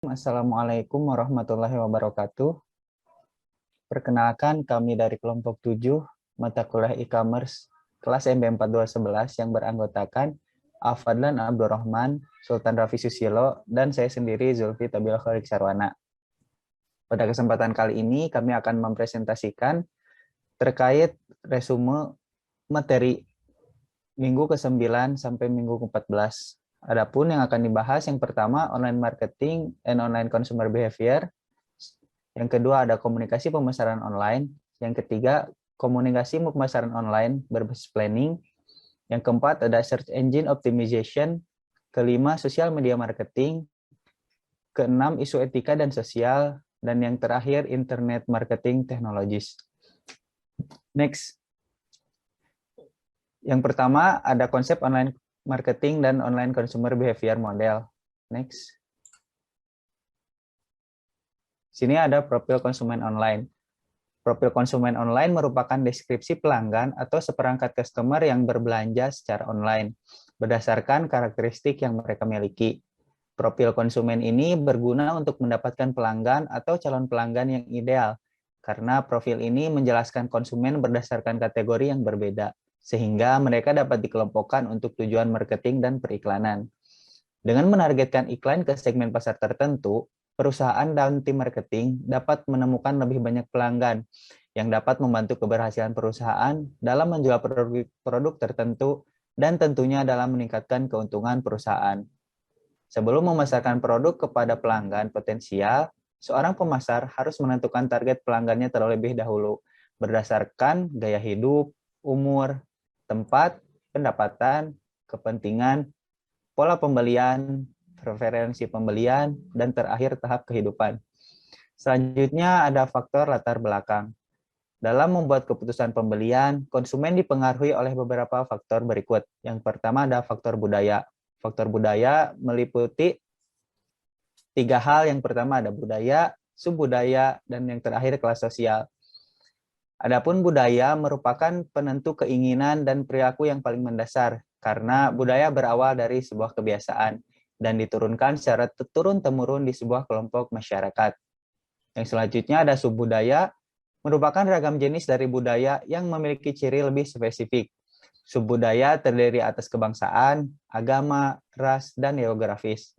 Assalamualaikum warahmatullahi wabarakatuh. Perkenalkan, kami dari kelompok 7 mata kuliah e-commerce kelas MB4211 yang beranggotakan Afadlan Abdurrahman, Sultan Rafi Susilo, dan saya sendiri Zulfi Tabil Khalik Sarwana. Pada kesempatan kali ini kami akan mempresentasikan terkait resume materi minggu ke-9 sampai minggu ke-14. Adapun yang akan dibahas yang pertama online marketing and online consumer behavior. Yang kedua ada komunikasi pemasaran online. Yang ketiga komunikasi pemasaran online berbasis planning. Yang keempat ada search engine optimization. Kelima sosial media marketing. Keenam isu etika dan sosial. Dan yang terakhir internet marketing technologies. Next. Yang pertama ada konsep online marketing dan online consumer behavior model. Next. Sini ada profil konsumen online. Profil konsumen online merupakan deskripsi pelanggan atau seperangkat customer yang berbelanja secara online berdasarkan karakteristik yang mereka miliki. Profil konsumen ini berguna untuk mendapatkan pelanggan atau calon pelanggan yang ideal karena profil ini menjelaskan konsumen berdasarkan kategori yang berbeda, sehingga mereka dapat dikelompokkan untuk tujuan marketing dan periklanan. Dengan menargetkan iklan ke segmen pasar tertentu, perusahaan dan tim marketing dapat menemukan lebih banyak pelanggan yang dapat membantu keberhasilan perusahaan dalam menjual produk tertentu dan tentunya dalam meningkatkan keuntungan perusahaan. Sebelum memasarkan produk kepada pelanggan potensial, seorang pemasar harus menentukan target pelanggannya terlebih dahulu berdasarkan gaya hidup, umur, tempat, pendapatan, kepentingan, pola pembelian, preferensi pembelian, dan terakhir tahap kehidupan. Selanjutnya ada faktor latar belakang. Dalam membuat keputusan pembelian, konsumen dipengaruhi oleh beberapa faktor berikut. Yang pertama ada faktor budaya. Faktor budaya meliputi 3 hal. Yang pertama ada budaya, subbudaya, dan yang terakhir kelas sosial. Adapun budaya merupakan penentu keinginan dan perilaku yang paling mendasar, karena budaya berawal dari sebuah kebiasaan dan diturunkan secara turun-temurun di sebuah kelompok masyarakat. Yang selanjutnya ada subbudaya, merupakan ragam jenis dari budaya yang memiliki ciri lebih spesifik. Subbudaya terdiri atas kebangsaan, agama, ras, dan geografis.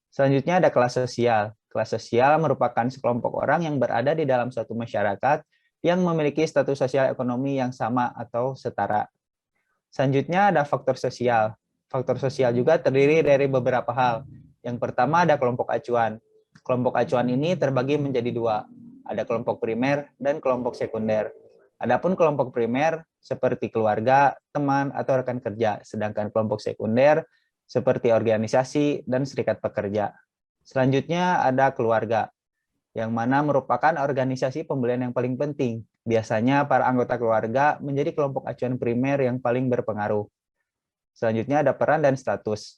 Selanjutnya ada kelas sosial. Kelas sosial merupakan sekelompok orang yang berada di dalam suatu masyarakat yang memiliki status sosial ekonomi yang sama atau setara. Selanjutnya ada faktor sosial. Faktor sosial juga terdiri dari beberapa hal. Yang pertama ada kelompok acuan. Kelompok acuan ini terbagi menjadi 2. Ada kelompok primer dan kelompok sekunder. Adapun kelompok primer seperti keluarga, teman, atau rekan kerja. Sedangkan kelompok sekunder seperti organisasi dan serikat pekerja. Selanjutnya ada keluarga, yang mana merupakan organisasi pembelian yang paling penting. Biasanya para anggota keluarga menjadi kelompok acuan primer yang paling berpengaruh. Selanjutnya ada peran dan status.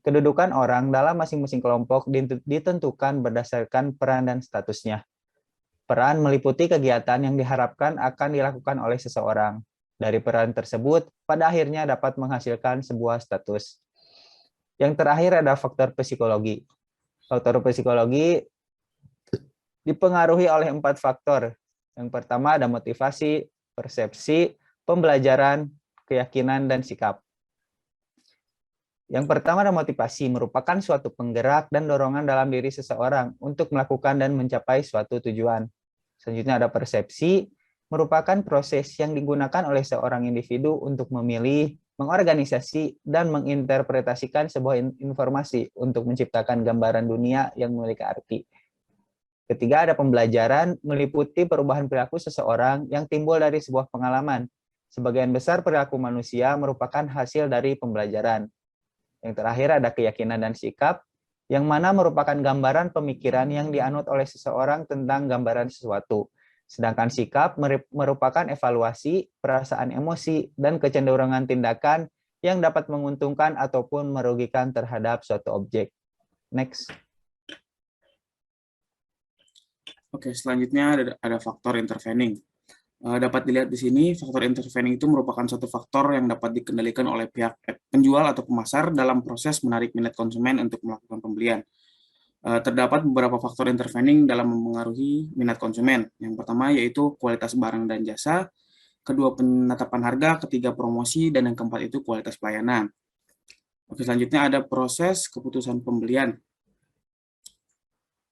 Kedudukan orang dalam masing-masing kelompok ditentukan berdasarkan peran dan statusnya. Peran meliputi kegiatan yang diharapkan akan dilakukan oleh seseorang. Dari peran tersebut, pada akhirnya dapat menghasilkan sebuah status. Yang terakhir ada faktor psikologi. Faktor psikologi dipengaruhi oleh 4 faktor. Yang pertama ada motivasi, persepsi, pembelajaran, keyakinan, dan sikap. Yang pertama ada motivasi, merupakan suatu penggerak dan dorongan dalam diri seseorang untuk melakukan dan mencapai suatu tujuan. Selanjutnya ada persepsi, merupakan proses yang digunakan oleh seorang individu untuk memilih, mengorganisasi, dan menginterpretasikan sebuah informasi untuk menciptakan gambaran dunia yang memiliki arti. Ketiga ada pembelajaran, meliputi perubahan perilaku seseorang yang timbul dari sebuah pengalaman. Sebagian besar perilaku manusia merupakan hasil dari pembelajaran. Yang terakhir ada keyakinan dan sikap, yang mana merupakan gambaran pemikiran yang dianut oleh seseorang tentang gambaran sesuatu. Sedangkan sikap merupakan evaluasi, perasaan emosi, dan kecenderungan tindakan yang dapat menguntungkan ataupun merugikan terhadap suatu objek. Next. Oke, selanjutnya ada faktor intervening. Dapat dilihat di sini, faktor intervening itu merupakan suatu faktor yang dapat dikendalikan oleh pihak penjual atau pemasar dalam proses menarik minat konsumen untuk melakukan pembelian. Terdapat beberapa faktor intervening dalam mempengaruhi minat konsumen. Yang pertama yaitu kualitas barang dan jasa, kedua penetapan harga, ketiga promosi, dan yang keempat itu kualitas pelayanan. Oke, selanjutnya ada proses keputusan pembelian.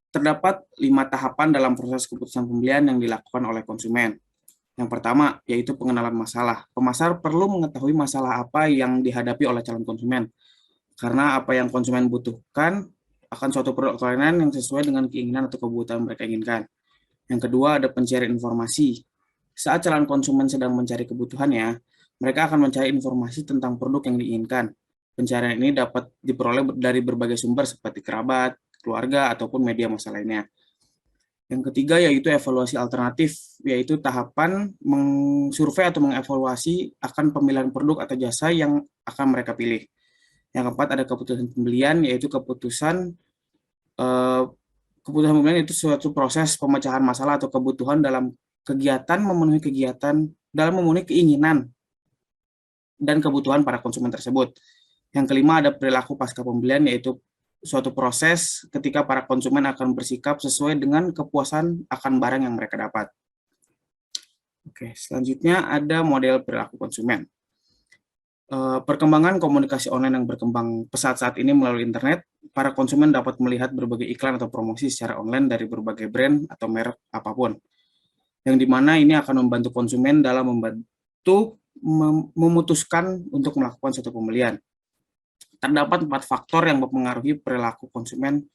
Terdapat 5 tahapan dalam proses keputusan pembelian yang dilakukan oleh konsumen. Yang pertama, yaitu pengenalan masalah. Pemasar perlu mengetahui masalah apa yang dihadapi oleh calon konsumen, karena apa yang konsumen butuhkan akan suatu produk layanan yang sesuai dengan keinginan atau kebutuhan mereka inginkan. Yang kedua, ada pencarian informasi. Saat calon konsumen sedang mencari kebutuhannya, mereka akan mencari informasi tentang produk yang diinginkan. Pencarian ini dapat diperoleh dari berbagai sumber seperti kerabat, keluarga, ataupun media massa lainnya. Yang ketiga yaitu evaluasi alternatif, yaitu tahapan mengsurvei atau mengevaluasi akan pemilihan produk atau jasa yang akan mereka pilih. Yang keempat ada keputusan pembelian, yaitu keputusan pembelian itu suatu proses pemecahan masalah atau kebutuhan dalam memenuhi keinginan dan kebutuhan para konsumen tersebut. Yang kelima ada perilaku pasca pembelian, yaitu suatu proses ketika para konsumen akan bersikap sesuai dengan kepuasan akan barang yang mereka dapat. Oke, selanjutnya ada model perilaku konsumen. Perkembangan komunikasi online yang berkembang pesat saat ini melalui internet, para konsumen dapat melihat berbagai iklan atau promosi secara online dari berbagai brand atau merek apapun, yang dimana ini akan membantu konsumen dalam memutuskan untuk melakukan suatu pembelian. Terdapat 4 faktor yang mempengaruhi perilaku konsumen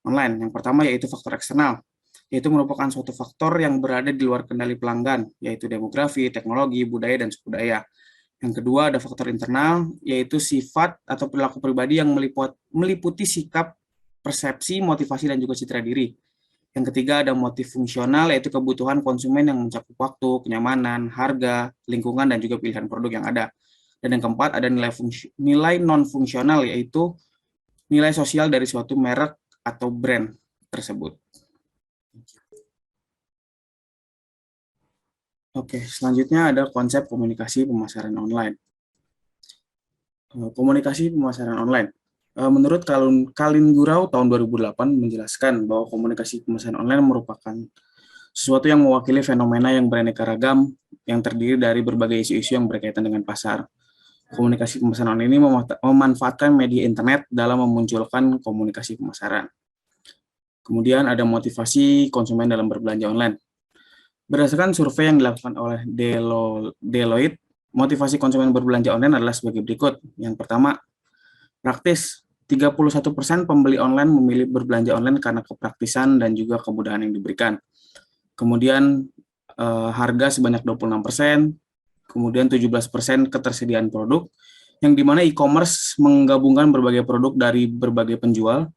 online. Yang pertama yaitu faktor eksternal, yaitu merupakan suatu faktor yang berada di luar kendali pelanggan, yaitu demografi, teknologi, budaya, dan suku daya. Yang kedua ada faktor internal, yaitu sifat atau perilaku pribadi yang meliputi sikap, persepsi, motivasi, dan juga citra diri. Yang ketiga ada motif fungsional, yaitu kebutuhan konsumen yang mencakup waktu, kenyamanan, harga, lingkungan, dan juga pilihan produk yang ada. Dan yang keempat ada nilai non-fungsional, yaitu nilai sosial dari suatu merek atau brand tersebut. Oke, selanjutnya ada konsep komunikasi pemasaran online. Komunikasi pemasaran online. Menurut Kalin Gurau tahun 2008 menjelaskan bahwa komunikasi pemasaran online merupakan sesuatu yang mewakili fenomena yang beraneka ragam yang terdiri dari berbagai isu-isu yang berkaitan dengan pasar. Komunikasi pemasaran online ini memanfaatkan media internet dalam memunculkan komunikasi pemasaran. Kemudian ada motivasi konsumen dalam berbelanja online. Berdasarkan survei yang dilakukan oleh Deloitte, motivasi konsumen berbelanja online adalah sebagai berikut. Yang pertama, praktis. 31% pembeli online memilih berbelanja online karena kepraktisan dan juga kemudahan yang diberikan. Kemudian harga sebanyak 26%, kemudian 17% ketersediaan produk, yang dimana e-commerce menggabungkan berbagai produk dari berbagai penjual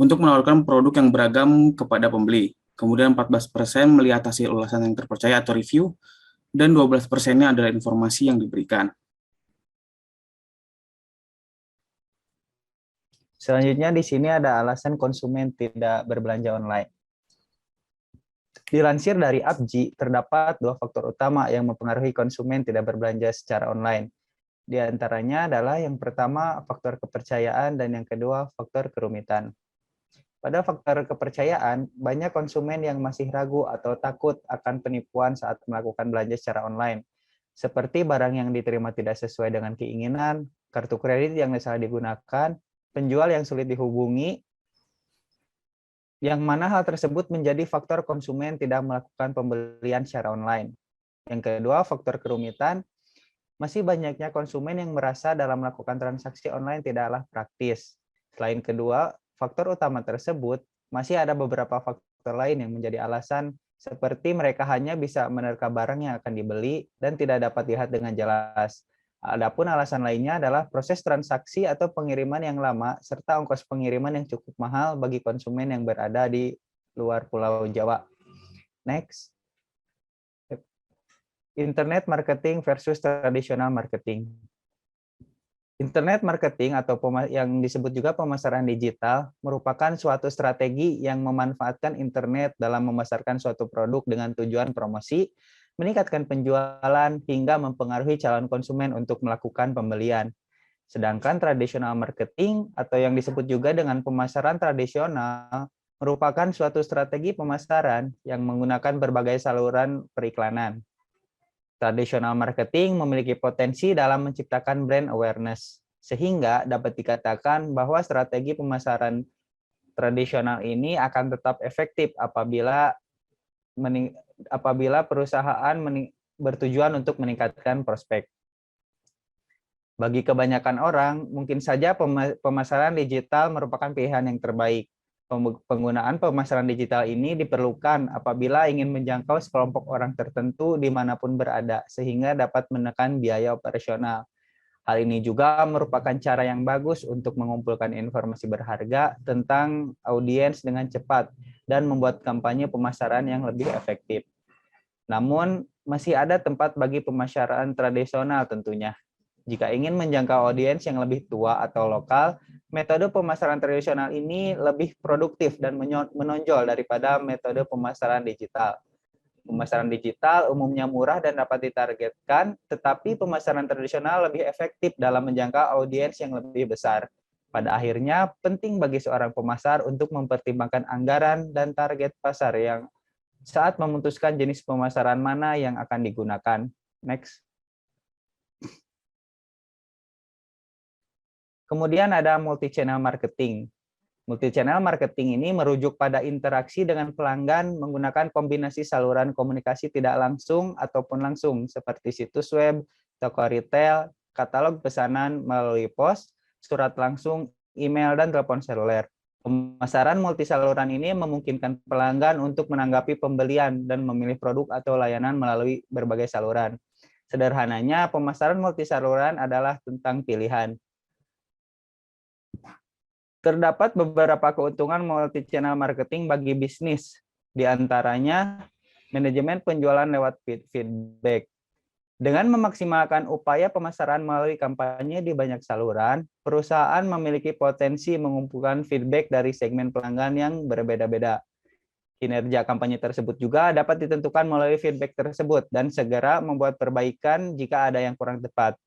untuk menawarkan produk yang beragam kepada pembeli. Kemudian 14% melihat hasil ulasan yang terpercaya atau review, dan 12%-nya adalah informasi yang diberikan. Selanjutnya di sini ada alasan konsumen tidak berbelanja online. Dilansir dari APJI, terdapat 2 faktor utama yang mempengaruhi konsumen tidak berbelanja secara online. Di antaranya adalah yang pertama faktor kepercayaan dan yang kedua faktor kerumitan. Pada faktor kepercayaan, banyak konsumen yang masih ragu atau takut akan penipuan saat melakukan belanja secara online, seperti barang yang diterima tidak sesuai dengan keinginan, kartu kredit yang salah digunakan, penjual yang sulit dihubungi, yang mana hal tersebut menjadi faktor konsumen tidak melakukan pembelian secara online. Yang kedua, faktor kerumitan. Masih banyaknya konsumen yang merasa dalam melakukan transaksi online tidaklah praktis. Selain kedua faktor utama tersebut, masih ada beberapa faktor lain yang menjadi alasan, seperti mereka hanya bisa menerka barang yang akan dibeli dan tidak dapat dilihat dengan jelas. Adapun alasan lainnya adalah proses transaksi atau pengiriman yang lama, serta ongkos pengiriman yang cukup mahal bagi konsumen yang berada di luar Pulau Jawa. Next. Internet marketing versus tradisional marketing. Internet marketing atau yang disebut juga pemasaran digital merupakan suatu strategi yang memanfaatkan internet dalam memasarkan suatu produk dengan tujuan promosi, meningkatkan penjualan, hingga mempengaruhi calon konsumen untuk melakukan pembelian. Sedangkan tradisional marketing atau yang disebut juga dengan pemasaran tradisional merupakan suatu strategi pemasaran yang menggunakan berbagai saluran periklanan. Tradisional marketing memiliki potensi dalam menciptakan brand awareness, sehingga dapat dikatakan bahwa strategi pemasaran tradisional ini akan tetap efektif apabila perusahaan bertujuan untuk meningkatkan prospek. Bagi kebanyakan orang, mungkin saja pemasaran digital merupakan pilihan yang terbaik. Penggunaan pemasaran digital ini diperlukan apabila ingin menjangkau sekelompok orang tertentu dimanapun berada, sehingga dapat menekan biaya operasional. Hal ini juga merupakan cara yang bagus untuk mengumpulkan informasi berharga tentang audiens dengan cepat dan membuat kampanye pemasaran yang lebih efektif. Namun, masih ada tempat bagi pemasaran tradisional tentunya. Jika ingin menjangkau audiens yang lebih tua atau lokal, metode pemasaran tradisional ini lebih produktif dan menonjol daripada metode pemasaran digital. Pemasaran digital umumnya murah dan dapat ditargetkan, tetapi pemasaran tradisional lebih efektif dalam menjangkau audiens yang lebih besar. Pada akhirnya, penting bagi seorang pemasar untuk mempertimbangkan anggaran dan target pasar yang saat memutuskan jenis pemasaran mana yang akan digunakan. Next. Kemudian ada multi-channel marketing. Multi-channel marketing ini merujuk pada interaksi dengan pelanggan menggunakan kombinasi saluran komunikasi tidak langsung ataupun langsung, seperti situs web, toko retail, katalog pesanan melalui pos, surat langsung, email, dan telepon seluler. Pemasaran multisaluran ini memungkinkan pelanggan untuk menanggapi pembelian dan memilih produk atau layanan melalui berbagai saluran. Sederhananya, pemasaran multisaluran adalah tentang pilihan. Terdapat beberapa keuntungan multi-channel marketing bagi bisnis, di antaranya manajemen penjualan lewat feedback. Dengan memaksimalkan upaya pemasaran melalui kampanye di banyak saluran, perusahaan memiliki potensi mengumpulkan feedback dari segmen pelanggan yang berbeda-beda. Kinerja kampanye tersebut juga dapat ditentukan melalui feedback tersebut dan segera membuat perbaikan jika ada yang kurang tepat.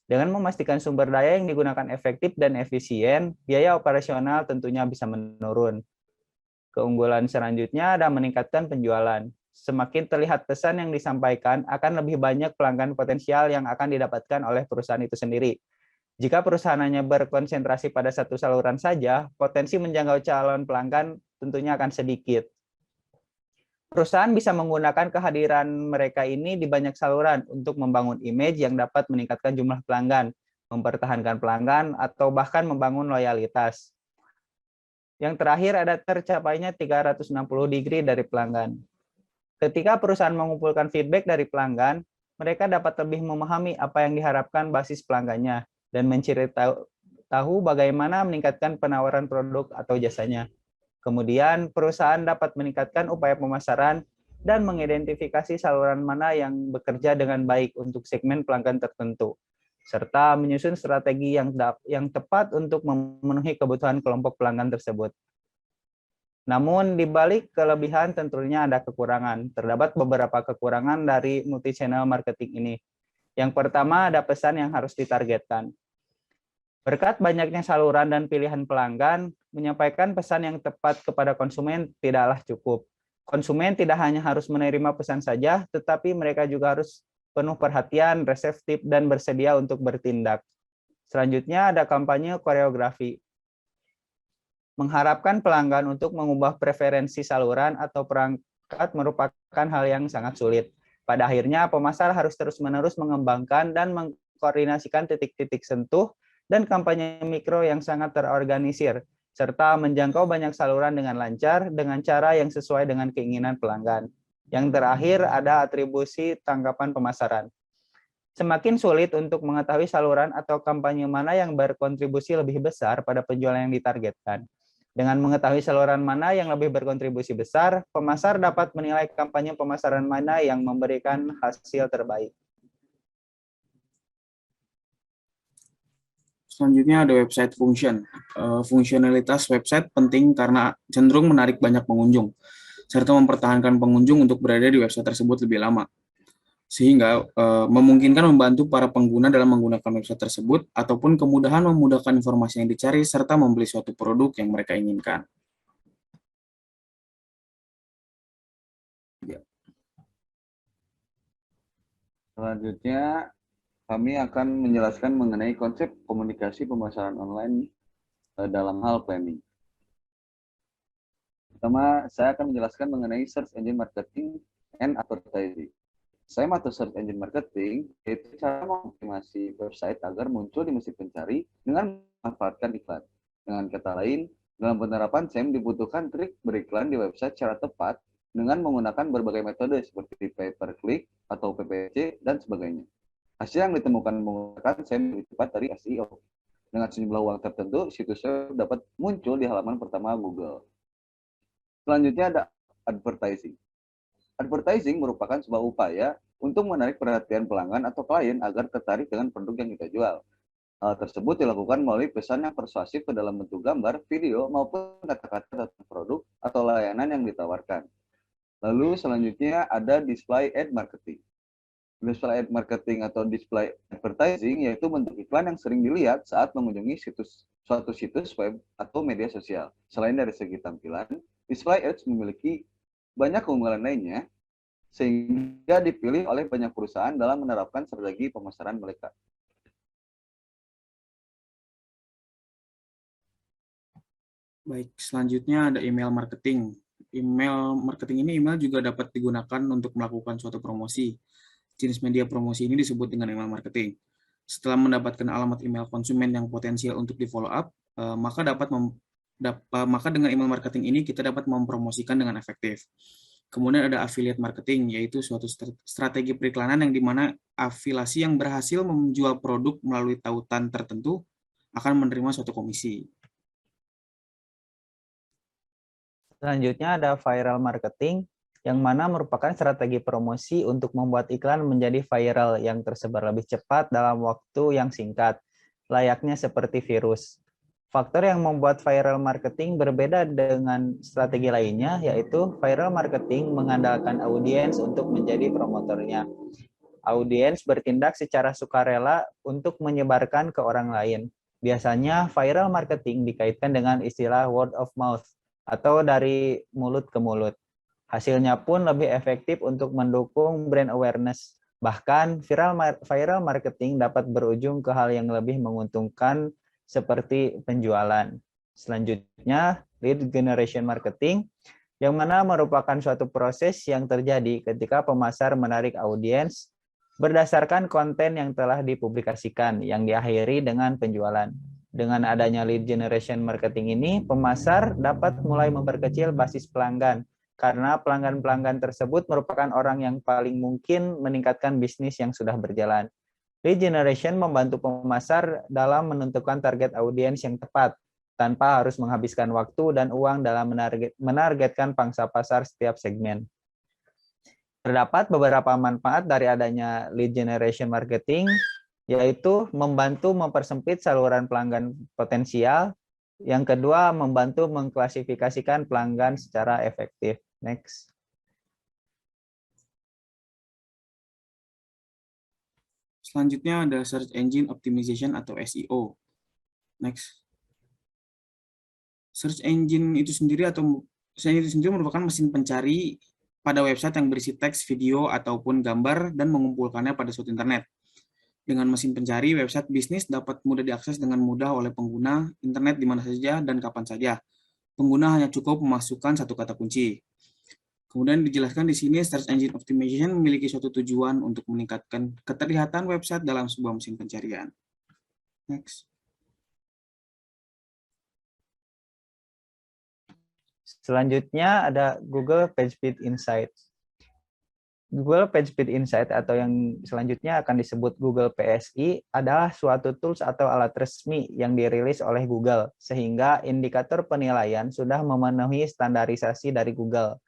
Dengan memastikan sumber daya yang digunakan efektif dan efisien, biaya operasional tentunya bisa menurun. Keunggulan selanjutnya ada meningkatkan penjualan. Semakin terlihat pesan yang disampaikan, akan lebih banyak pelanggan potensial yang akan didapatkan oleh perusahaan itu sendiri. Jika perusahaan hanya berkonsentrasi pada satu saluran saja, potensi menjangkau calon pelanggan tentunya akan sedikit. Perusahaan bisa menggunakan kehadiran mereka ini di banyak saluran untuk membangun image yang dapat meningkatkan jumlah pelanggan, mempertahankan pelanggan, atau bahkan membangun loyalitas. Yang terakhir ada tercapainya 360 degree dari pelanggan. Ketika perusahaan mengumpulkan feedback dari pelanggan, mereka dapat lebih memahami apa yang diharapkan basis pelanggannya dan mencari tahu bagaimana meningkatkan penawaran produk atau jasanya. Kemudian, perusahaan dapat meningkatkan upaya pemasaran dan mengidentifikasi saluran mana yang bekerja dengan baik untuk segmen pelanggan tertentu, serta menyusun strategi yang tepat untuk memenuhi kebutuhan kelompok pelanggan tersebut. Namun, di balik kelebihan tentunya ada kekurangan. Terdapat beberapa kekurangan dari multi-channel marketing ini. Yang pertama, ada pesan yang harus ditargetkan. Berkat banyaknya saluran dan pilihan pelanggan, menyampaikan pesan yang tepat kepada konsumen tidaklah cukup. Konsumen tidak hanya harus menerima pesan saja, tetapi mereka juga harus penuh perhatian, reseptif, dan bersedia untuk bertindak. Selanjutnya ada kampanye koreografi. Mengharapkan pelanggan untuk mengubah preferensi saluran atau perangkat merupakan hal yang sangat sulit. Pada akhirnya, pemasar harus terus-menerus mengembangkan dan mengkoordinasikan titik-titik sentuh dan kampanye mikro yang sangat terorganisir, serta menjangkau banyak saluran dengan lancar dengan cara yang sesuai dengan keinginan pelanggan. Yang terakhir ada atribusi tanggapan pemasaran. Semakin sulit untuk mengetahui saluran atau kampanye mana yang berkontribusi lebih besar pada penjualan yang ditargetkan. Dengan mengetahui saluran mana yang lebih berkontribusi besar, pemasar dapat menilai kampanye pemasaran mana yang memberikan hasil terbaik. Selanjutnya ada website function. Fungsionalitas website penting karena cenderung menarik banyak pengunjung, serta mempertahankan pengunjung untuk berada di website tersebut lebih lama. sehingga memungkinkan membantu para pengguna dalam menggunakan website tersebut ataupun kemudahan memudahkan informasi yang dicari serta membeli suatu produk yang mereka inginkan. Ya. Selanjutnya, kami akan menjelaskan mengenai konsep komunikasi pemasaran online dalam hal planning. Pertama, saya akan menjelaskan mengenai search engine marketing and advertising. SEM atau search engine marketing yaitu cara mengoptimasi website agar muncul di mesin pencari dengan memanfaatkan iklan. Dengan kata lain, dalam penerapan SEM dibutuhkan trik beriklan di website secara tepat dengan menggunakan berbagai metode seperti pay per click atau PPC dan sebagainya. Hasil yang ditemukan menggunakan SEM lebih cepat dari SEO. Dengan sejumlah uang tertentu, situs web dapat muncul di halaman pertama Google. Selanjutnya ada advertising. Advertising merupakan sebuah upaya untuk menarik perhatian pelanggan atau klien agar tertarik dengan produk yang kita jual. Hal tersebut dilakukan melalui pesan yang persuasif ke dalam bentuk gambar, video, maupun kata-kata tentang produk atau layanan yang ditawarkan. Lalu selanjutnya ada display ad marketing. Display ad marketing atau display advertising yaitu bentuk iklan yang sering dilihat saat mengunjungi suatu situs web atau media sosial. Selain dari segi tampilan, display ads memiliki banyak keunggulan lainnya sehingga dipilih oleh banyak perusahaan dalam menerapkan strategi pemasaran mereka. Baik, selanjutnya ada email marketing. Email marketing ini juga dapat digunakan untuk melakukan suatu promosi. Jenis media promosi ini disebut dengan email marketing. Setelah mendapatkan alamat email konsumen yang potensial untuk di-follow up, maka dengan email marketing ini kita dapat mempromosikan dengan efektif. Kemudian ada affiliate marketing, yaitu suatu strategi periklanan yang dimana afiliasi yang berhasil menjual produk melalui tautan tertentu akan menerima suatu komisi. Selanjutnya ada viral marketing, yang mana merupakan strategi promosi untuk membuat iklan menjadi viral yang tersebar lebih cepat dalam waktu yang singkat, layaknya seperti virus. Faktor yang membuat viral marketing berbeda dengan strategi lainnya, yaitu viral marketing mengandalkan audiens untuk menjadi promotornya. Audiens bertindak secara sukarela untuk menyebarkan ke orang lain. Biasanya viral marketing dikaitkan dengan istilah word of mouth atau dari mulut ke mulut. Hasilnya pun lebih efektif untuk mendukung brand awareness. Bahkan viral marketing dapat berujung ke hal yang lebih menguntungkan seperti penjualan. Selanjutnya, lead generation marketing, yang mana merupakan suatu proses yang terjadi ketika pemasar menarik audiens berdasarkan konten yang telah dipublikasikan, yang diakhiri dengan penjualan. Dengan adanya lead generation marketing ini, pemasar dapat mulai memperkecil basis pelanggan, karena pelanggan-pelanggan tersebut merupakan orang yang paling mungkin meningkatkan bisnis yang sudah berjalan. Lead generation membantu pemasar dalam menentukan target audiens yang tepat, tanpa harus menghabiskan waktu dan uang dalam menargetkan pangsa pasar setiap segmen. Terdapat beberapa manfaat dari adanya lead generation marketing, yaitu membantu mempersempit saluran pelanggan potensial. Yang kedua, membantu mengklasifikasikan pelanggan secara efektif. Next. Selanjutnya ada Search Engine Optimization atau SEO. Next. Search engine itu sendiri merupakan mesin pencari pada website yang berisi teks, video, ataupun gambar dan mengumpulkannya pada suatu internet. Dengan mesin pencari, website bisnis dapat mudah diakses dengan mudah oleh pengguna internet di mana saja dan kapan saja. Pengguna hanya cukup memasukkan satu kata kunci. Kemudian dijelaskan di sini, Search Engine Optimization memiliki suatu tujuan untuk meningkatkan keterlihatan website dalam sebuah mesin pencarian. Next. Selanjutnya ada Google PageSpeed Insight. Google PageSpeed Insight atau yang selanjutnya akan disebut Google PSI adalah suatu tools atau alat resmi yang dirilis oleh Google, sehingga indikator penilaian sudah memenuhi standarisasi dari Google.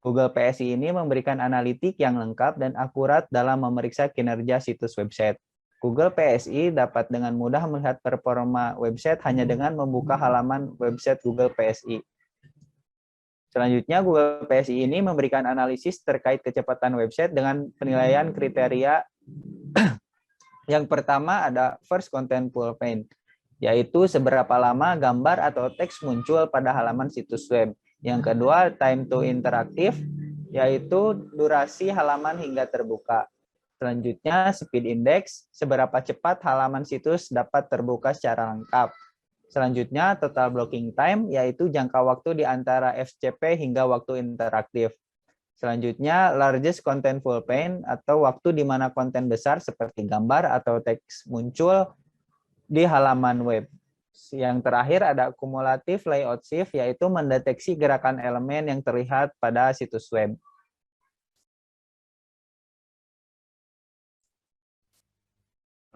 Google PSI ini memberikan analitik yang lengkap dan akurat dalam memeriksa kinerja situs website. Google PSI dapat dengan mudah melihat performa website hanya dengan membuka halaman website Google PSI. Selanjutnya, Google PSI ini memberikan analisis terkait kecepatan website dengan penilaian kriteria. Yang pertama ada first contentful paint, yaitu seberapa lama gambar atau teks muncul pada halaman situs web. Yang kedua, time to interactive, yaitu durasi halaman hingga terbuka. Selanjutnya, speed index, seberapa cepat halaman situs dapat terbuka secara lengkap. Selanjutnya, total blocking time, yaitu jangka waktu di antara FCP hingga waktu interaktif. Selanjutnya, largest contentful paint, atau waktu di mana konten besar seperti gambar atau teks muncul di halaman web. Yang terakhir ada cumulative layout shift, yaitu mendeteksi gerakan elemen yang terlihat pada situs web.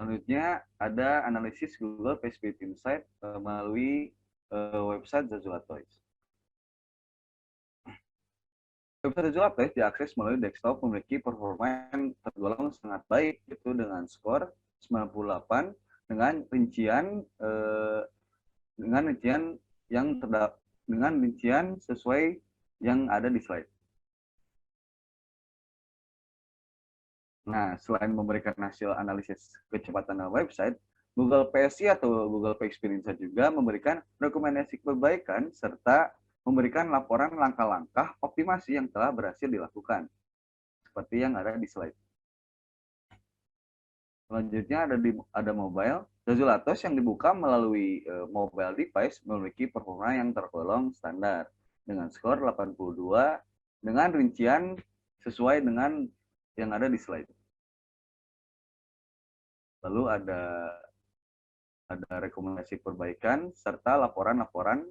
Selanjutnya ada analisis Google PageSpeed Insight melalui website Zazula Toys. Website Zazula Toys diakses melalui desktop memiliki performa yang tergolong sangat baik, yaitu dengan skor 98 dengan rincian sesuai yang ada di slide. Nah, selain memberikan hasil analisis kecepatan website, Google PSI atau Google PageSpeed Insight juga memberikan rekomendasi perbaikan serta memberikan laporan langkah-langkah optimasi yang telah berhasil dilakukan, seperti yang ada di slide. Selanjutnya ada mobile. Zazula Toys yang dibuka melalui mobile device memiliki performa yang tergolong standar dengan skor 82 dengan rincian sesuai dengan yang ada di slide. Lalu ada rekomendasi perbaikan serta laporan-laporan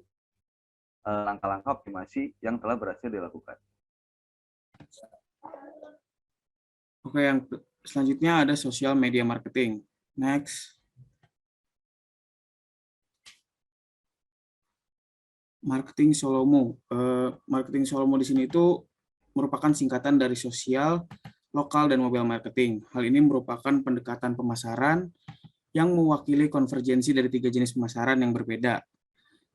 langkah-langkah optimasi yang telah berhasil dilakukan. Oke, yang selanjutnya ada social media marketing. Next. Marketing Solomo. Marketing Solomo di sini itu merupakan singkatan dari sosial, lokal, dan mobile marketing. Hal ini merupakan pendekatan pemasaran yang mewakili konvergensi dari 3 jenis pemasaran yang berbeda.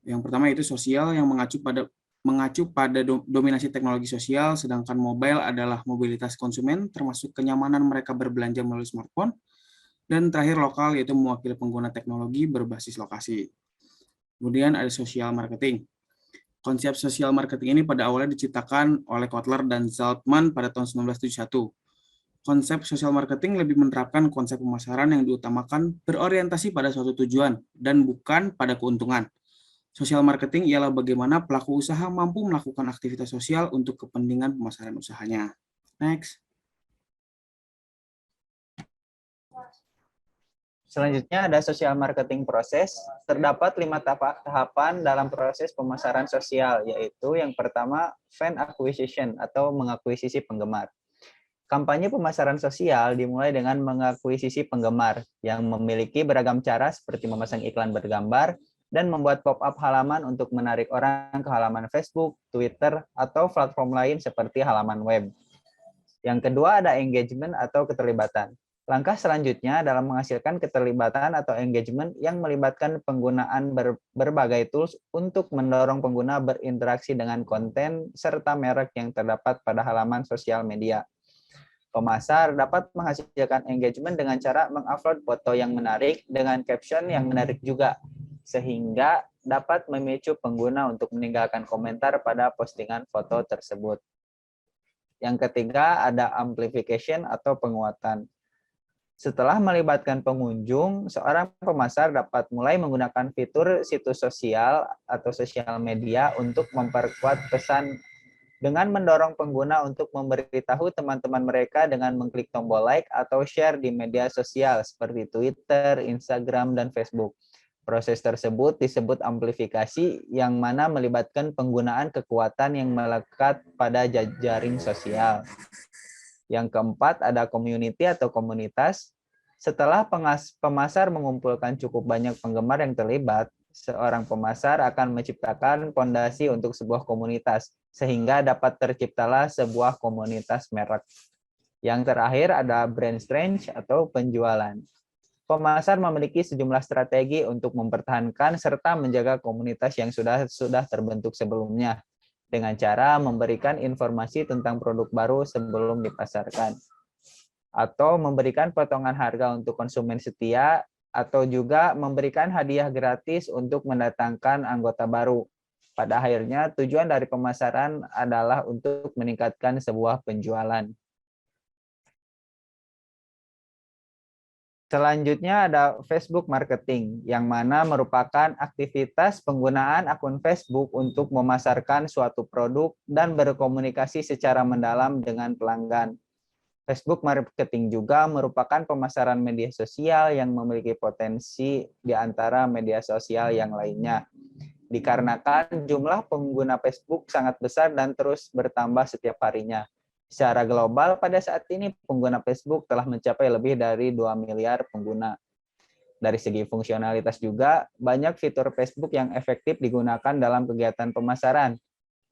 Yang pertama yaitu sosial yang mengacu pada dominasi teknologi sosial, sedangkan mobile adalah mobilitas konsumen termasuk kenyamanan mereka berbelanja melalui smartphone. Dan terakhir lokal yaitu mewakili pengguna teknologi berbasis lokasi. Kemudian ada social marketing. Konsep social marketing ini pada awalnya diciptakan oleh Kotler dan Zaltman pada tahun 1971. Konsep social marketing lebih menerapkan konsep pemasaran yang diutamakan berorientasi pada suatu tujuan dan bukan pada keuntungan. Social marketing ialah bagaimana pelaku usaha mampu melakukan aktivitas sosial untuk kepentingan pemasaran usahanya. Next. Selanjutnya ada social marketing proses. Terdapat 5 tahapan dalam proses pemasaran sosial, yaitu yang pertama fan acquisition atau mengakuisisi penggemar. Kampanye pemasaran sosial dimulai dengan mengakuisisi penggemar yang memiliki beragam cara seperti memasang iklan bergambar dan membuat pop-up halaman untuk menarik orang ke halaman Facebook, Twitter, atau platform lain seperti halaman web. Yang kedua ada engagement atau keterlibatan. Langkah selanjutnya adalah menghasilkan keterlibatan atau engagement yang melibatkan penggunaan berbagai tools untuk mendorong pengguna berinteraksi dengan konten serta merek yang terdapat pada halaman sosial media. Pemasar dapat menghasilkan engagement dengan cara mengupload foto yang menarik dengan caption yang menarik juga, sehingga dapat memicu pengguna untuk meninggalkan komentar pada postingan foto tersebut. Yang ketiga ada amplification atau penguatan. Setelah melibatkan pengunjung, seorang pemasar dapat mulai menggunakan fitur situs sosial atau sosial media untuk memperkuat pesan dengan mendorong pengguna untuk memberitahu teman-teman mereka dengan mengklik tombol like atau share di media sosial seperti Twitter, Instagram, dan Facebook. Proses tersebut disebut amplifikasi yang mana melibatkan penggunaan kekuatan yang melekat pada jaring sosial. Yang keempat ada community atau komunitas. Setelah pemasar mengumpulkan cukup banyak penggemar yang terlibat, seorang pemasar akan menciptakan fondasi untuk sebuah komunitas, sehingga dapat terciptalah sebuah komunitas merek. Yang terakhir ada brand strength atau penjualan. Pemasar memiliki sejumlah strategi untuk mempertahankan serta menjaga komunitas yang sudah terbentuk sebelumnya. dengan cara memberikan informasi tentang produk baru sebelum dipasarkan, atau memberikan potongan harga untuk konsumen setia, atau juga memberikan hadiah gratis untuk mendatangkan anggota baru. Pada akhirnya, tujuan dari pemasaran adalah untuk meningkatkan sebuah penjualan. Selanjutnya ada Facebook marketing, yang mana merupakan aktivitas penggunaan akun Facebook untuk memasarkan suatu produk dan berkomunikasi secara mendalam dengan pelanggan. Facebook marketing juga merupakan pemasaran media sosial yang memiliki potensi di antara media sosial yang lainnya. Dikarenakan jumlah pengguna Facebook sangat besar dan terus bertambah setiap harinya. Secara global, pada saat ini pengguna Facebook telah mencapai lebih dari 2 miliar pengguna. Dari segi fungsionalitas juga, banyak fitur Facebook yang efektif digunakan dalam kegiatan pemasaran.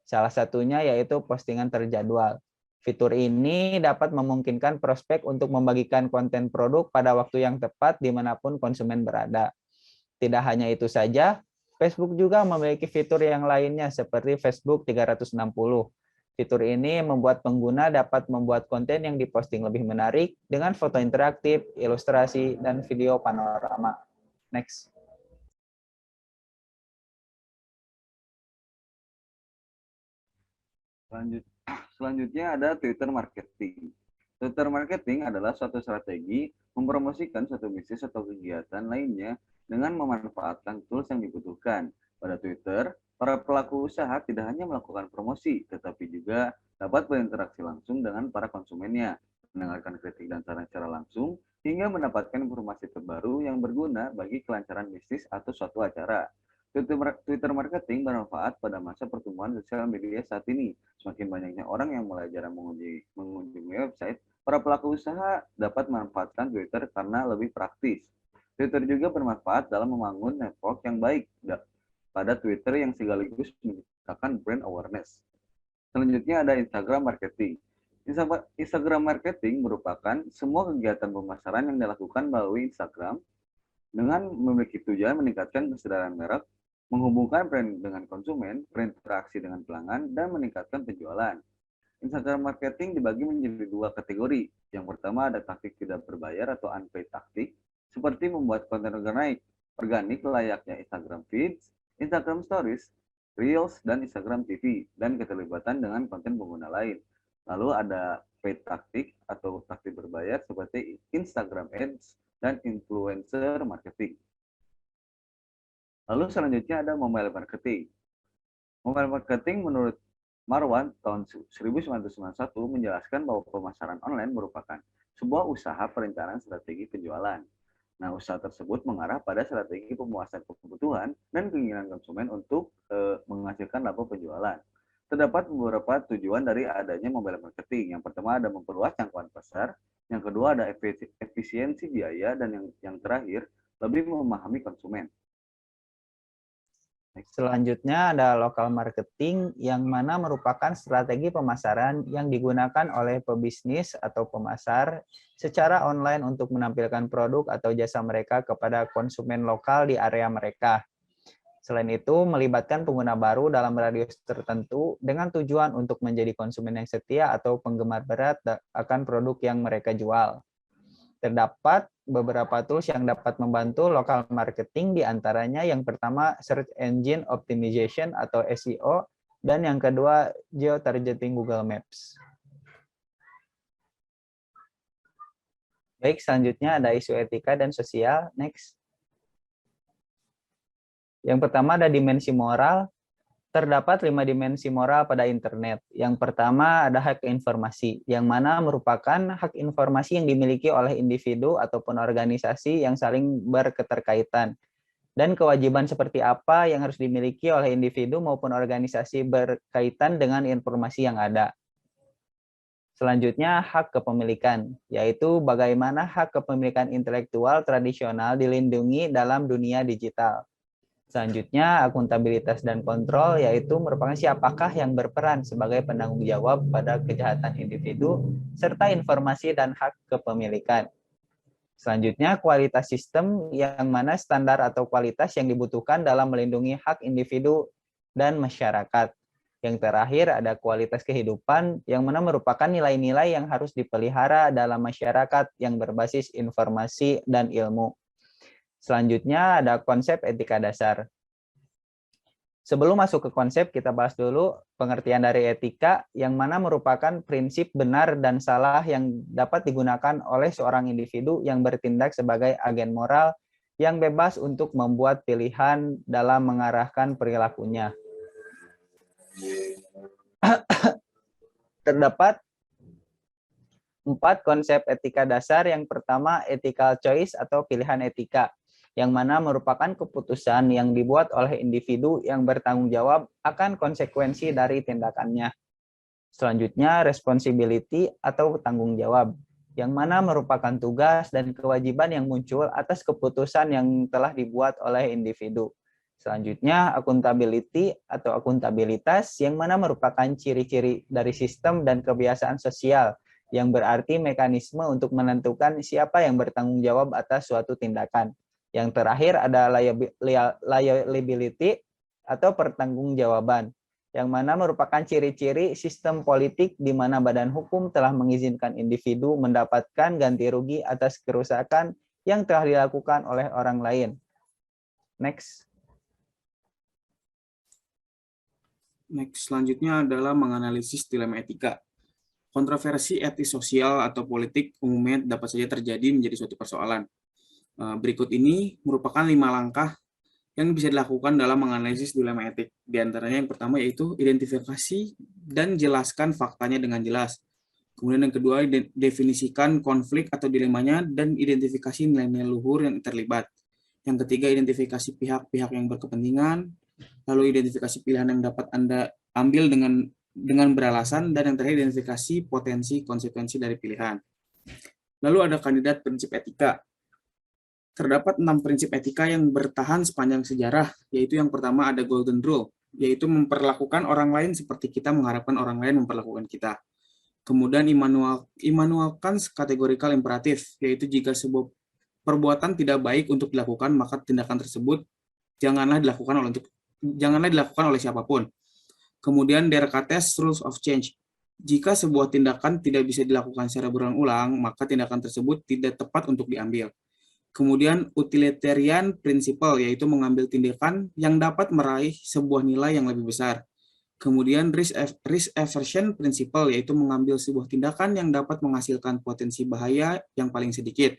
Salah satunya yaitu postingan terjadwal. Fitur ini dapat memungkinkan prospek untuk membagikan konten produk pada waktu yang tepat dimanapun konsumen berada. Tidak hanya itu saja, Facebook juga memiliki fitur yang lainnya seperti Facebook 360. Fitur ini membuat pengguna dapat membuat konten yang diposting lebih menarik dengan foto interaktif, ilustrasi, dan video panorama. Next. Selanjutnya ada Twitter marketing. Twitter marketing adalah suatu strategi mempromosikan suatu bisnis atau kegiatan lainnya dengan memanfaatkan tools yang dibutuhkan. Pada Twitter, para pelaku usaha tidak hanya melakukan promosi, tetapi juga dapat berinteraksi langsung dengan para konsumennya, mendengarkan kritik dan saran secara langsung, hingga mendapatkan informasi terbaru yang berguna bagi kelancaran bisnis atau suatu acara. Twitter marketing bermanfaat pada masa pertumbuhan sosial media saat ini. Semakin banyaknya orang yang mulai jarang mengunjungi website, para pelaku usaha dapat memanfaatkan Twitter karena lebih praktis. Twitter juga bermanfaat dalam membangun network yang baik pada Twitter yang sekaligus menciptakan brand awareness. Selanjutnya ada Instagram marketing. Instagram marketing merupakan semua kegiatan pemasaran yang dilakukan melalui Instagram dengan memiliki tujuan meningkatkan kesadaran merek, menghubungkan brand dengan konsumen, berinteraksi dengan pelanggan, dan meningkatkan penjualan. Instagram marketing dibagi menjadi dua kategori. Yang pertama ada taktik tidak berbayar atau unpaid taktik, seperti membuat konten organik layaknya Instagram Feeds, Instagram Stories, Reels, dan Instagram TV, dan keterlibatan dengan konten pengguna lain. Lalu ada paid taktik atau taktik berbayar seperti Instagram Ads dan influencer marketing. Lalu selanjutnya ada mobile marketing. Mobile marketing menurut Marwan tahun 1991 menjelaskan bahwa pemasaran online merupakan sebuah usaha perencanaan strategi penjualan. Nah, usaha tersebut mengarah pada strategi pemuasan kebutuhan dan keinginan konsumen untuk menghasilkan laba penjualan. Terdapat beberapa tujuan dari adanya mobile marketing. Yang pertama ada memperluas jangkauan pasar, yang kedua ada efisiensi biaya, dan yang terakhir lebih memahami konsumen. Selanjutnya ada local marketing, yang mana merupakan strategi pemasaran yang digunakan oleh pebisnis atau pemasar secara online untuk menampilkan produk atau jasa mereka kepada konsumen lokal di area mereka. Selain itu, melibatkan pengguna baru dalam radius tertentu dengan tujuan untuk menjadi konsumen yang setia atau penggemar berat akan produk yang mereka jual. Terdapat beberapa tools yang dapat membantu local marketing, diantaranya yang pertama Search Engine Optimization atau SEO, dan yang kedua Geo-targeting Google Maps. Baik, selanjutnya ada isu etika dan sosial. Next. Yang pertama ada dimensi moral. Terdapat 5 dimensi moral pada internet. Yang pertama ada hak informasi, yang mana merupakan hak informasi yang dimiliki oleh individu ataupun organisasi yang saling berketerkaitan. Dan kewajiban seperti apa yang harus dimiliki oleh individu maupun organisasi berkaitan dengan informasi yang ada. Selanjutnya hak kepemilikan, yaitu bagaimana hak kepemilikan intelektual tradisional dilindungi dalam dunia digital. Selanjutnya, akuntabilitas dan kontrol, yaitu merupakan siapakah yang berperan sebagai penanggung jawab pada kejahatan individu, serta informasi dan hak kepemilikan. Selanjutnya, kualitas sistem, yang mana standar atau kualitas yang dibutuhkan dalam melindungi hak individu dan masyarakat. Yang terakhir ada kualitas kehidupan, yang mana merupakan nilai-nilai yang harus dipelihara dalam masyarakat yang berbasis informasi dan ilmu. Selanjutnya ada konsep etika dasar. Sebelum masuk ke konsep, kita bahas dulu pengertian dari etika, yang mana merupakan prinsip benar dan salah yang dapat digunakan oleh seorang individu yang bertindak sebagai agen moral yang bebas untuk membuat pilihan dalam mengarahkan perilakunya. Terdapat 4 konsep etika dasar. Yang pertama, ethical choice atau pilihan etika, yang mana merupakan keputusan yang dibuat oleh individu yang bertanggung jawab akan konsekuensi dari tindakannya. Selanjutnya, responsibility atau tanggung jawab, yang mana merupakan tugas dan kewajiban yang muncul atas keputusan yang telah dibuat oleh individu. Selanjutnya, accountability atau akuntabilitas, yang mana merupakan ciri-ciri dari sistem dan kebiasaan sosial, yang berarti mekanisme untuk menentukan siapa yang bertanggung jawab atas suatu tindakan. Yang terakhir ada liability atau pertanggungjawaban, yang mana merupakan ciri-ciri sistem politik di mana badan hukum telah mengizinkan individu mendapatkan ganti rugi atas kerusakan yang telah dilakukan oleh orang lain. Next. Selanjutnya adalah menganalisis dilema etika. Kontroversi etis sosial atau politik umumnya dapat saja terjadi menjadi suatu persoalan. Berikut ini merupakan 5 langkah yang bisa dilakukan dalam menganalisis dilema etik. Di antaranya yang pertama yaitu identifikasi dan jelaskan faktanya dengan jelas. Kemudian yang kedua, definisikan konflik atau dilemanya dan identifikasi nilai-nilai luhur yang terlibat. Yang ketiga, identifikasi pihak-pihak yang berkepentingan. Lalu identifikasi pilihan yang dapat Anda ambil dengan beralasan, dan yang terakhir identifikasi potensi konsekuensi dari pilihan. Lalu ada kandidat prinsip etika. Terdapat 6 prinsip etika yang bertahan sepanjang sejarah, yaitu yang pertama ada Golden Rule, yaitu memperlakukan orang lain seperti kita mengharapkan orang lain memperlakukan kita. Kemudian Immanuel Kant's categorical imperative, yaitu jika sebuah perbuatan tidak baik untuk dilakukan, maka tindakan tersebut janganlah dilakukan oleh siapapun. Kemudian Descartes' Rules of Change. Jika sebuah tindakan tidak bisa dilakukan secara berulang-ulang, maka tindakan tersebut tidak tepat untuk diambil. Kemudian Utilitarian Principle, yaitu mengambil tindakan yang dapat meraih sebuah nilai yang lebih besar. Kemudian Risk Aversion Principle, yaitu mengambil sebuah tindakan yang dapat menghasilkan potensi bahaya yang paling sedikit.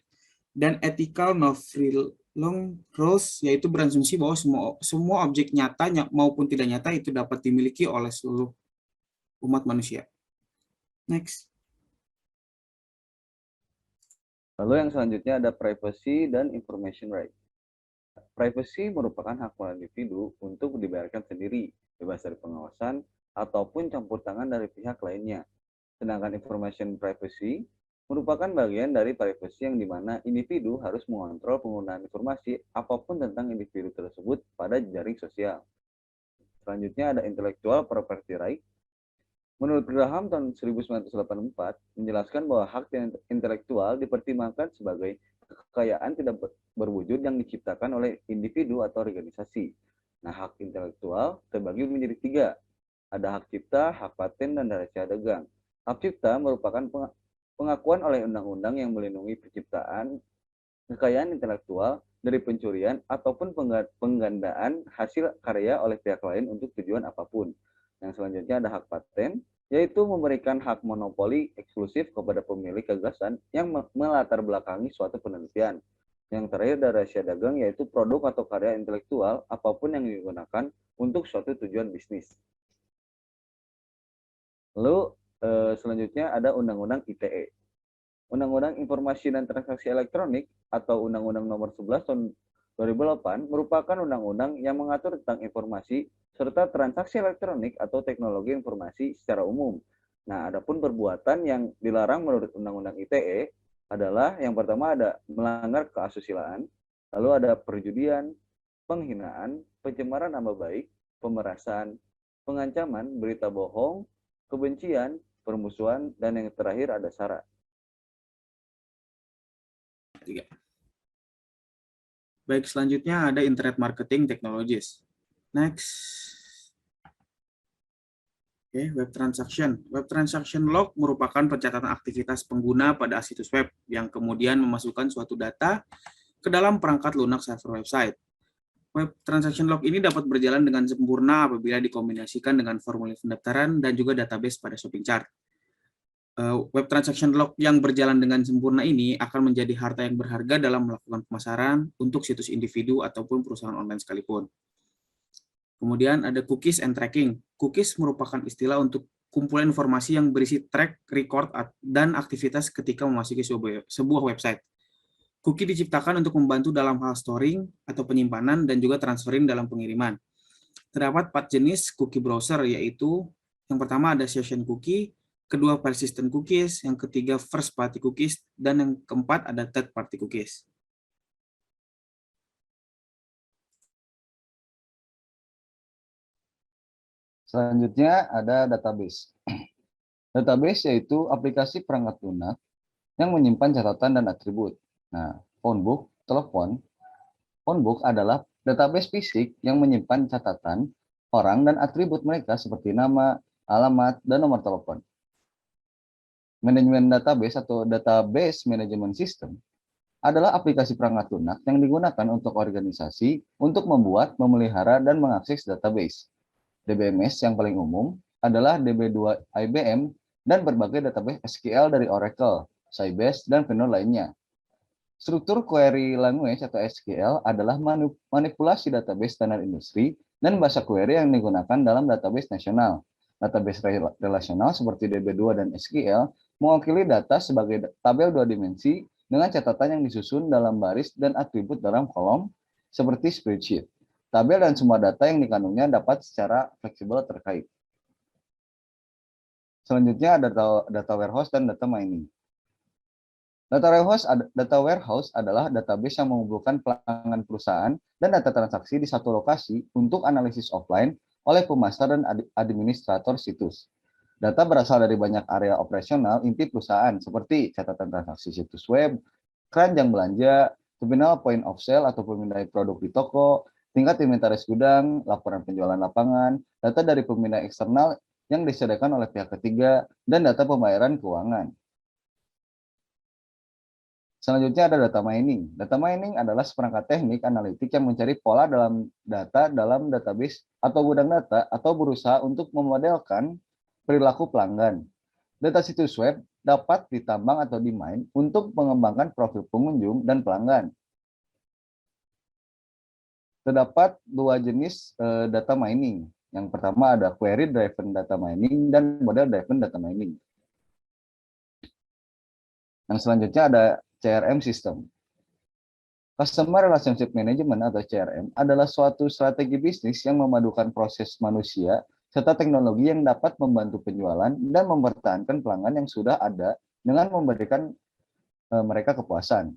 Dan Ethical No-Frilling Rules, yaitu berasumsi bahwa semua objek nyata maupun tidak nyata itu dapat dimiliki oleh seluruh umat manusia. Next. Lalu yang selanjutnya ada privacy dan information right. Privacy merupakan hak individu untuk dibiarkan sendiri, bebas dari pengawasan, ataupun campur tangan dari pihak lainnya. Sedangkan information privacy merupakan bagian dari privacy yang dimana individu harus mengontrol penggunaan informasi apapun tentang individu tersebut pada jaring sosial. Selanjutnya ada intellectual property right. Menurut Graham tahun 1984 menjelaskan bahwa hak intelektual dipertimbangkan sebagai kekayaan tidak berwujud yang diciptakan oleh individu atau organisasi. Nah, hak intelektual terbagi menjadi 3. Ada hak cipta, hak paten, dan rahasia dagang. Hak cipta merupakan pengakuan oleh undang-undang yang melindungi penciptaan kekayaan intelektual dari pencurian ataupun penggandaan hasil karya oleh pihak lain untuk tujuan apapun. Yang selanjutnya ada hak paten, yaitu memberikan hak monopoli eksklusif kepada pemilik gagasan yang melatar belakangi suatu penelitian. Yang terakhir ada rahasia dagang, yaitu produk atau karya intelektual apapun yang digunakan untuk suatu tujuan bisnis. Lalu selanjutnya ada Undang-Undang ITE. Undang-Undang Informasi dan Transaksi Elektronik atau Undang-Undang Nomor 11 Tahun 2008 merupakan undang-undang yang mengatur tentang informasi serta transaksi elektronik atau teknologi informasi secara umum. Nah, adapun perbuatan yang dilarang menurut Undang-Undang ITE adalah yang pertama ada melanggar keasusilaan, lalu ada perjudian, penghinaan, pencemaran nama baik, pemerasan, pengancaman, berita bohong, kebencian, permusuhan, dan yang terakhir ada SARA. 3. Baik, selanjutnya ada Internet Marketing Technologies. Next. Oke, web transaction. Web transaction log merupakan pencatatan aktivitas pengguna pada situs web yang kemudian memasukkan suatu data ke dalam perangkat lunak server website. Web transaction log ini dapat berjalan dengan sempurna apabila dikombinasikan dengan formulir pendaftaran dan juga database pada shopping chart. Web transaction log yang berjalan dengan sempurna ini akan menjadi harta yang berharga dalam melakukan pemasaran untuk situs individu ataupun perusahaan online sekalipun. Kemudian ada cookies and tracking. Cookies merupakan istilah untuk kumpulan informasi yang berisi track, record, dan aktivitas ketika memasuki sebuah website. Cookie diciptakan untuk membantu dalam hal storing atau penyimpanan dan juga transferring dalam pengiriman. Terdapat 4 jenis cookie browser, yaitu yang pertama ada session cookie, kedua persistent cookies, yang ketiga first party cookies, dan yang keempat ada third party cookies. Selanjutnya ada database. Database yaitu aplikasi perangkat lunak yang menyimpan catatan dan atribut. Nah, phonebook, telepon. Phonebook adalah database fisik yang menyimpan catatan orang dan atribut mereka seperti nama, alamat, dan nomor telepon. Manajemen database atau database management system adalah aplikasi perangkat lunak yang digunakan untuk organisasi untuk membuat, memelihara, dan mengakses database. DBMS yang paling umum adalah DB2 IBM dan berbagai database SQL dari Oracle, Sybase, dan vendor lainnya. Struktur query language atau SQL adalah manipulasi database standar industri dan bahasa query yang digunakan dalam database nasional. Database relasional seperti DB2 dan SQL mewakili data sebagai tabel 2 dimensi dengan catatan yang disusun dalam baris dan atribut dalam kolom seperti spreadsheet. Tabel dan semua data yang dikandungnya dapat secara fleksibel terkait. Selanjutnya ada data warehouse dan data mining. Data warehouse adalah database yang mengumpulkan pelanggan perusahaan dan data transaksi di satu lokasi untuk analisis offline oleh pemaster dan administrator situs. Data berasal dari banyak area operasional inti perusahaan seperti catatan transaksi situs web, keranjang belanja, terminal point of sale atau pemindai produk di toko, tingkat inventaris gudang, laporan penjualan lapangan, data dari pemindai eksternal yang disediakan oleh pihak ketiga, dan data pembayaran keuangan. Selanjutnya ada data mining. Data mining adalah seperangkat teknik analitik yang mencari pola dalam data dalam database atau gudang data atau berusaha untuk memodelkan perilaku pelanggan. Data situs web dapat ditambang atau di-mine untuk mengembangkan profil pengunjung dan pelanggan. Terdapat 2 jenis data mining. Yang pertama ada query driven data mining dan model driven data mining. Yang selanjutnya ada CRM system. Customer Relationship Management atau CRM adalah suatu strategi bisnis yang memadukan proses manusia serta teknologi yang dapat membantu penjualan dan mempertahankan pelanggan yang sudah ada dengan memberikan mereka kepuasan.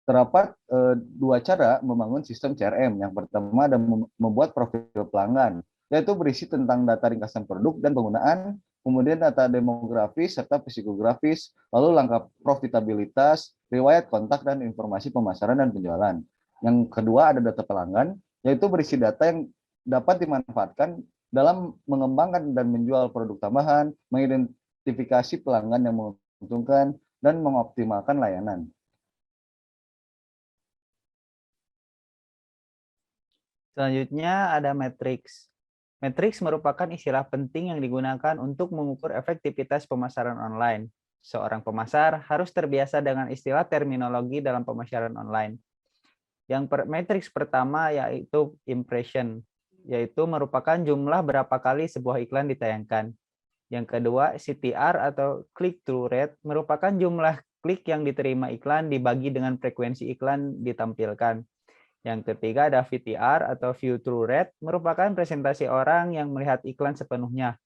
Terdapat 2 cara membangun sistem CRM. Yang pertama ada membuat profil pelanggan, yaitu berisi tentang data ringkasan produk dan penggunaan, kemudian data demografis serta psikografis, lalu langkah profitabilitas, riwayat kontak, dan informasi pemasaran dan penjualan. Yang kedua ada data pelanggan, yaitu berisi data yang dapat dimanfaatkan dalam mengembangkan dan menjual produk tambahan, mengidentifikasi pelanggan yang menguntungkan, dan mengoptimalkan layanan. Selanjutnya ada matriks. Matriks merupakan istilah penting yang digunakan untuk mengukur efektivitas pemasaran online. Seorang pemasar harus terbiasa dengan istilah terminologi dalam pemasaran online. Matriks pertama yaitu impression, yaitu merupakan jumlah berapa kali sebuah iklan ditayangkan. Yang kedua, CTR atau click-through rate merupakan jumlah klik yang diterima iklan dibagi dengan frekuensi iklan ditampilkan. Yang ketiga ada VTR atau view through rate, merupakan presentasi orang yang melihat iklan sepenuhnya.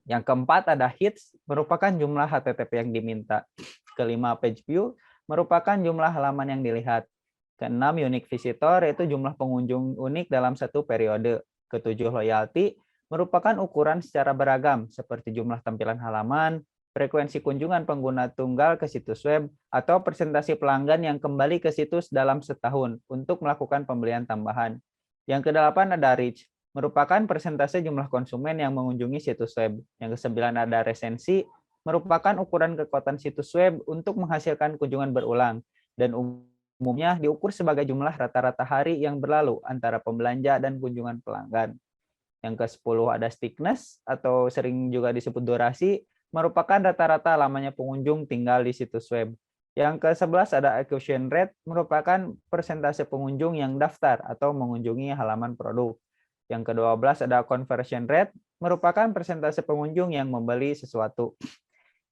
Yang keempat ada hits, merupakan jumlah HTTP yang diminta. Kelima page view, merupakan jumlah halaman yang dilihat. Keenam unique visitor, yaitu jumlah pengunjung unik dalam satu periode. Ketujuh loyalty, merupakan ukuran secara beragam, seperti jumlah tampilan halaman, frekuensi kunjungan pengguna tunggal ke situs web, atau presentasi pelanggan yang kembali ke situs dalam setahun untuk melakukan pembelian tambahan. Yang kedelapan ada reach, merupakan persentase jumlah konsumen yang mengunjungi situs web. Yang ke-9 ada resensi, merupakan ukuran kekuatan situs web untuk menghasilkan kunjungan berulang dan umumnya diukur sebagai jumlah rata-rata hari yang berlalu antara pembelanja dan kunjungan pelanggan. Yang ke-10 ada stickiness atau sering juga disebut durasi, merupakan rata-rata lamanya pengunjung tinggal di situs web. Yang ke-11 ada acquisition rate, merupakan persentase pengunjung yang daftar atau mengunjungi halaman produk. Yang ke-12 ada conversion rate, merupakan persentase pengunjung yang membeli sesuatu.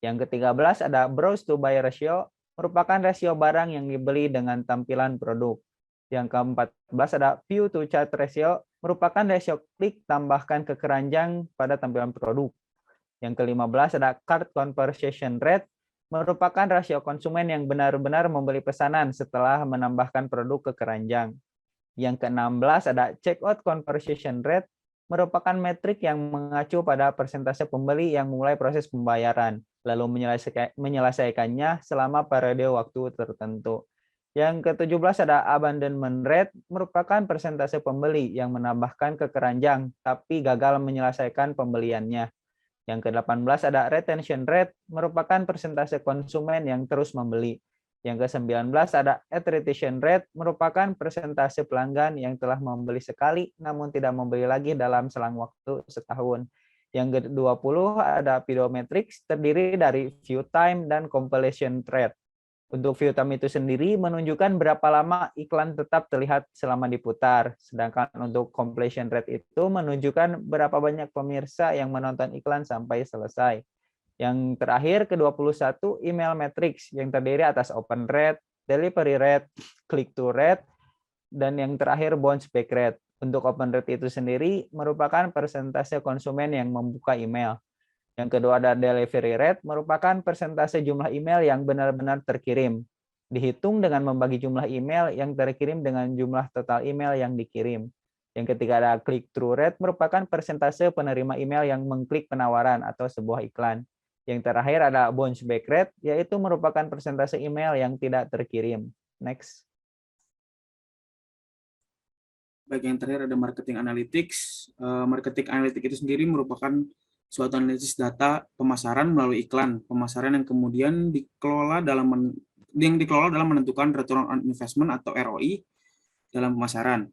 Yang ke-13 ada browse to buy ratio, merupakan rasio barang yang dibeli dengan tampilan produk. Yang ke-14 ada view to chart ratio, merupakan rasio klik tambahkan ke keranjang pada tampilan produk. Yang ke-15 ada cart conversion rate, merupakan rasio konsumen yang benar-benar membeli pesanan setelah menambahkan produk ke keranjang. Yang ke-16 ada checkout conversion rate, merupakan metrik yang mengacu pada persentase pembeli yang mulai proses pembayaran, lalu menyelesaikannya selama periode waktu tertentu. Yang ke-17 ada abandonment rate, merupakan persentase pembeli yang menambahkan ke keranjang tapi gagal menyelesaikan pembeliannya. Yang ke-18 ada retention rate, merupakan persentase konsumen yang terus membeli. Yang ke-19 ada attrition rate, merupakan persentase pelanggan yang telah membeli sekali namun tidak membeli lagi dalam selang waktu setahun. Yang ke-20 ada pedometrics, terdiri dari view time dan completion rate. Untuk view time itu sendiri menunjukkan berapa lama iklan tetap terlihat selama diputar. Sedangkan untuk completion rate itu menunjukkan berapa banyak pemirsa yang menonton iklan sampai selesai. Yang terakhir ke-21 email metrics yang terdiri atas open rate, delivery rate, click to rate, dan yang terakhir bounce back rate. Untuk open rate itu sendiri merupakan persentase konsumen yang membuka email. Yang kedua ada delivery rate, merupakan persentase jumlah email yang benar-benar terkirim. Dihitung dengan membagi jumlah email yang terkirim dengan jumlah total email yang dikirim. Yang ketiga ada click-through rate, merupakan persentase penerima email yang mengklik penawaran atau sebuah iklan. Yang terakhir ada bounce back rate, yaitu merupakan persentase email yang tidak terkirim. Next. Baik, yang terakhir ada marketing analytics. Marketing analytics itu sendiri merupakan suatu analisis data pemasaran melalui iklan pemasaran yang kemudian dikelola dalam menentukan return on investment atau ROI dalam pemasaran.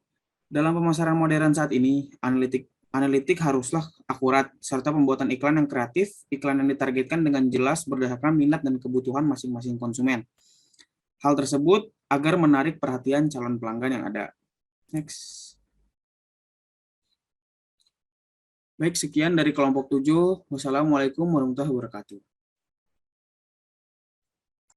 Dalam pemasaran modern saat ini, analitik haruslah akurat serta pembuatan iklan yang kreatif, iklan yang ditargetkan dengan jelas berdasarkan minat dan kebutuhan masing-masing konsumen. Hal tersebut agar menarik perhatian calon pelanggan yang ada. Next. Baik, sekian dari kelompok 7. Wassalamualaikum warahmatullahi wabarakatuh.